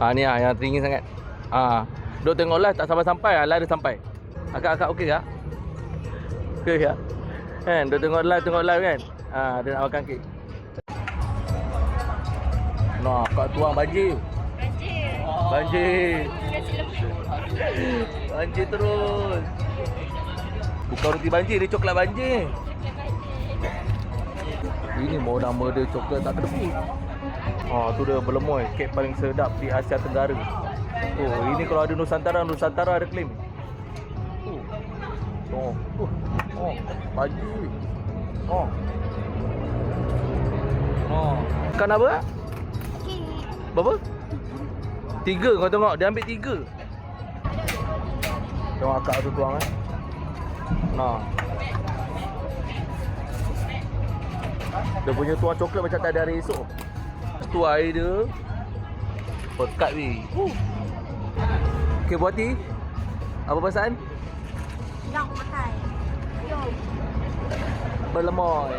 Ni yang teringin sangat. Duk tengok live tak sampai-sampai, live dah sampai. Akak okey tak? Okey tak? Kan, duk tengok live kan. Dia nak makan kek. Nah, akak tuang banjir. Banjir terus. Bukan roti banjir, dia coklat banjir. Ini mau nama dia coklat tak kedebut. Tu dia berlemoy, kek paling sedap di Asia Tenggara. Ini kalau ada Nusantara ada claim. Banjir. Makan apa? Berapa? 3 kau tengok, dia ambil 3. Tengok akak tu tuang Dia punya tuang coklat macam tak ada hari esok. Tu air dia pekat ni. Okay, Buati, apa perasaan? Nak makan. Jom. Berlemoy.